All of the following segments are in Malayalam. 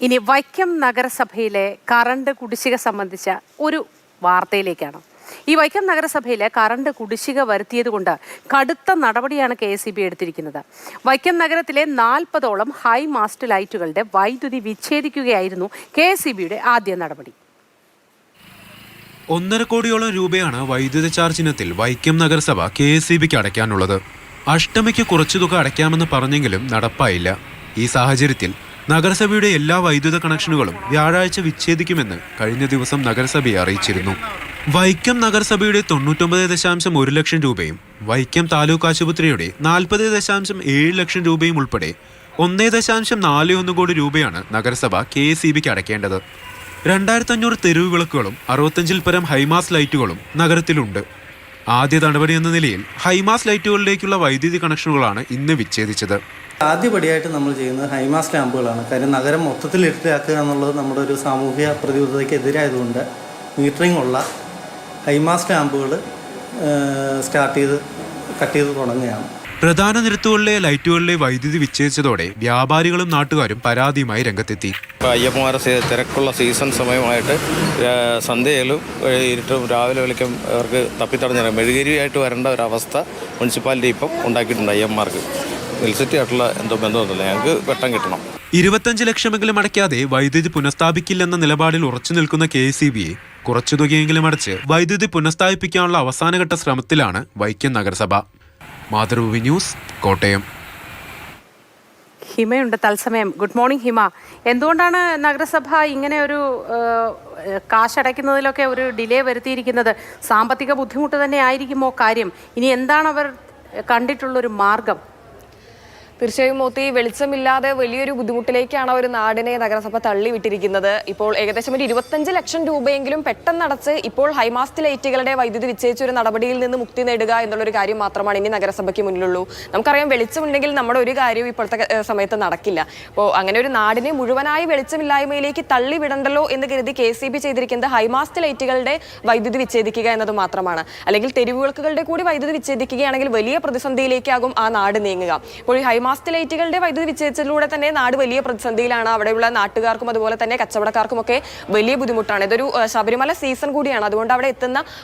ഇനി വൈക്കം നഗരസഭയിലെ കറണ്ട് കുടിശ്ശിക സംബന്ധിച്ച ഒരു വാർത്തയിലേക്കാണ്. ഈ വൈക്കം നഗരസഭയിലെ കറണ്ട് കുടിശ്ശിക വരുത്തിയതുകൊണ്ട് കടുത്ത നടപടിയാണ് KSEB എടുത്തിരിക്കുന്നത്. വൈക്കം നഗരത്തിലെ 40ഓളം ഹൈ മാസ്റ്റ് ലൈറ്റുകളുടെ വൈദ്യുതി വിച്ഛേദിക്കുകയായിരുന്നു KSEBയുടെ ആദ്യ നടപടി. 1.5 കോടിയോളം രൂപയാണ് വൈദ്യുത ചാർജ് ഇനത്തിൽ വൈക്കം നഗരസഭ KSEBക്ക് അടയ്ക്കാനുള്ളത്. അഷ്ടമിക്ക് കുറച്ചു തുക അടയ്ക്കാമെന്ന് പറഞ്ഞെങ്കിലും നടപ്പായില്ല. ഈ സാഹചര്യത്തിൽ നഗരസഭയുടെ എല്ലാ വൈദ്യുത കണക്ഷനുകളും വ്യാഴാഴ്ച വിച്ഛേദിക്കുമെന്ന് കഴിഞ്ഞ ദിവസം നഗരസഭയെ അറിയിച്ചിരുന്നു. വൈക്കം നഗരസഭയുടെ 99.1 ലക്ഷം രൂപയും വൈക്കം താലൂക്ക് ആശുപത്രിയുടെ 40.7 ലക്ഷം രൂപയും ഉൾപ്പെടെ 1.41 കോടി രൂപയാണ് നഗരസഭ KSEBക്ക് അടയ്ക്കേണ്ടത്. 2500 തെരുവ് വിളക്കുകളും 65-ൽ പരം ഹൈമാസ് ലൈറ്റുകളും നഗരത്തിലുണ്ട്. ആദ്യ നടപടി എന്ന നിലയിൽ ഹൈമാസ് ലൈറ്റുകളിലേക്കുള്ള വൈദ്യുതി കണക്ഷനുകളാണ് ഇന്ന് വിച്ഛേദിച്ചത്. ആദ്യപടിയായിട്ട് നമ്മൾ ചെയ്യുന്നത് ഹൈമാസ് ലാമ്പുകളാണ്. കാര്യം നഗരം മൊത്തത്തിൽ ഇരുട്ടാക്കുക എന്നുള്ളത് നമ്മുടെ ഒരു സാമൂഹ്യ പ്രതിബദ്ധതയ്ക്ക് എതിരായതുകൊണ്ട് മീറ്ററിംഗ് ഉള്ള ഹൈമാസ് ലാമ്പുകൾ കട്ട് ചെയ്ത് തുടങ്ങുകയാണ്. പ്രധാന നിരത്തുകളിലെ ലൈറ്റുകളിലെ വൈദ്യുതി വിച്ഛേദിച്ചതോടെ വ്യാപാരികളും നാട്ടുകാരും പരാതിയുമായി രംഗത്തെത്തി. അയ്യപ്പന്മാരെ തിരക്കുള്ള സീസൺ സമയമായിട്ട് സന്ധ്യയിലും ഇരുട്ടും രാവിലെ വിളിക്കും അവർക്ക് തപ്പിത്തടഞ്ഞ മെഴുകുതിരിയായിട്ട് വരേണ്ട ഒരവസ്ഥ മുനിസിപ്പാലിറ്റി ഇപ്പം ഉണ്ടാക്കിയിട്ടുണ്ട്. അയ്യപ്പന്മാർക്ക് ഇലക്ട്രിസിറ്റി ആയിട്ടുള്ള എന്തോ ബന്ധമൊന്നുമില്ല, ഞങ്ങൾക്ക് വെട്ടം കിട്ടണം. 25 ലക്ഷമെങ്കിലും അടയ്ക്കാതെ വൈദ്യുതി പുനഃസ്ഥാപിക്കില്ലെന്ന നിലപാടിൽ ഉറച്ചു നിൽക്കുന്ന KSEBയെ കുറച്ചു തുകയെങ്കിലും അടച്ച് വൈദ്യുതി പുനഃസ്ഥാപിപ്പിക്കാനുള്ള അവസാനഘട്ട ശ്രമത്തിലാണ് വൈക്കം നഗരസഭ. മാതൃഭൂമി ന്യൂസ്, കോട്ടയം. ഹിമയുണ്ട് തത്സമയം. ഗുഡ് മോർണിംഗ് ഹിമ. എന്തുകൊണ്ടാണ് നഗരസഭ ഇങ്ങനെ ഒരു കാശടയ്ക്കുന്നതിലൊക്കെ ഒരു ഡിലേ വരുത്തിയിരിക്കുന്നത്? സാമ്പത്തിക ബുദ്ധിമുട്ട് തന്നെ ആയിരിക്കുമോ കാര്യം? ഇനി എന്താണ് അവർ കണ്ടിട്ടുള്ളൊരു മാർഗം? തീർച്ചയായും മോത്തി, വെളിച്ചമില്ലാതെ വലിയൊരു ബുദ്ധിമുട്ടിലേക്കാണ് ഒരു നാടിനെ നഗരസഭ തള്ളിവിട്ടിരിക്കുന്നത്. ഇപ്പോൾ ഏകദേശം ഒരു 25 ലക്ഷം രൂപയെങ്കിലും പെട്ടെന്നടച്ച് ഇപ്പോൾ ഹൈമാസ്റ്റ് ലൈറ്റുകളുടെ വൈദ്യുതി വിച്ഛേദിച്ച ഒരു നടപടിയിൽ നിന്ന് മുക്തി നേടുക എന്നുള്ളൊരു കാര്യം മാത്രമാണ് ഇനി നഗരസഭയ്ക്ക് മുന്നിലുള്ളൂ. നമുക്കറിയാം, വെളിച്ചമുണ്ടെങ്കിൽ നമ്മുടെ ഒരു കാര്യവും ഇപ്പോഴത്തെ സമയത്ത് നടക്കില്ല. അപ്പോൾ അങ്ങനെ ഒരു നാടിനെ മുഴുവനായി വെളിച്ചമില്ലായ്മയിലേക്ക് തള്ളിവിടണ്ടല്ലോ എന്ന് കരുതി KSEB ചെയ്തിരിക്കുന്നത് ഹൈമാസ്റ്റ് ലൈറ്റുകളുടെ വൈദ്യുതി വിച്ഛേദിക്കുക എന്നത് മാത്രമാണ്. അല്ലെങ്കിൽ തെരുവുവിളക്കുകളുടെ കൂടി വൈദ്യുതി വിച്ഛേദിക്കുകയാണെങ്കിൽ വലിയ പ്രതിസന്ധിയിലേക്കാകും ആ നാട് നീങ്ങുക. ഇപ്പോൾ ഈ ഹൈമാസ്റ്റ് ലൈറ്റുകളുടെ വൈദ്യുതി വിച്ഛേദിച്ചതിലൂടെ തന്നെ നാട് വലിയ പ്രതിസന്ധിയിലാണ്. അവിടെയുള്ള നാട്ടുകാർക്കും അതുപോലെ തന്നെ കച്ചവടക്കാർക്കും ഒക്കെ വലിയ ബുദ്ധിമുട്ടാണ്. ഇതൊരു ശബരിമല സീസൺ കൂടിയാണ്. അതുകൊണ്ട് അവിടെ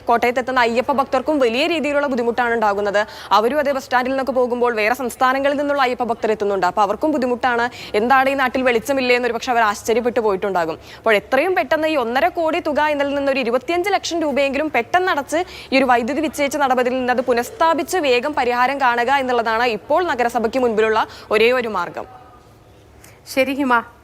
കോട്ടയത്ത് എത്തുന്ന അയ്യപ്പ ഭക്തർക്കും വലിയ രീതിയിലുള്ള ബുദ്ധിമുട്ടാണ് ഉണ്ടാകുന്നത്. അവരും അതേ ബസ് സ്റ്റാൻഡിൽ നിന്നൊക്കെ പോകുമ്പോൾ വേറെ സംസ്ഥാനങ്ങളിൽ നിന്നുള്ള അയ്യപ്പ ഭക്തർ എത്തുന്നുണ്ട്. അപ്പോൾ അവർക്കും ബുദ്ധിമുട്ടാണ്. എന്താണ് ഈ നാട്ടിൽ വെളിച്ചമില്ലേ എന്നൊരു പക്ഷെ അവർ ആശ്ചര്യപ്പെട്ടു പോയിട്ടുണ്ടാകും. അപ്പോൾ എത്രയും പെട്ടെന്ന് ഈ 1.5 കോടി തുക എന്നതിൽ നിന്ന് ഒരു 25 ലക്ഷം രൂപയെങ്കിലും പെട്ടെന്നടച്ച് ഈ ഒരു വൈദ്യുതി വിച്ഛേദിച്ച നടപടിയിൽ നിന്ന് അത് പുനഃസ്ഥാപിച്ച് വേഗം പരിഹാരം കാണുക എന്നുള്ളതാണ് ഇപ്പോൾ നഗരസഭയ്ക്ക് മുൻപിലുള്ള ഒരേ ഒരു മാർഗം. ശരി ഹിമ.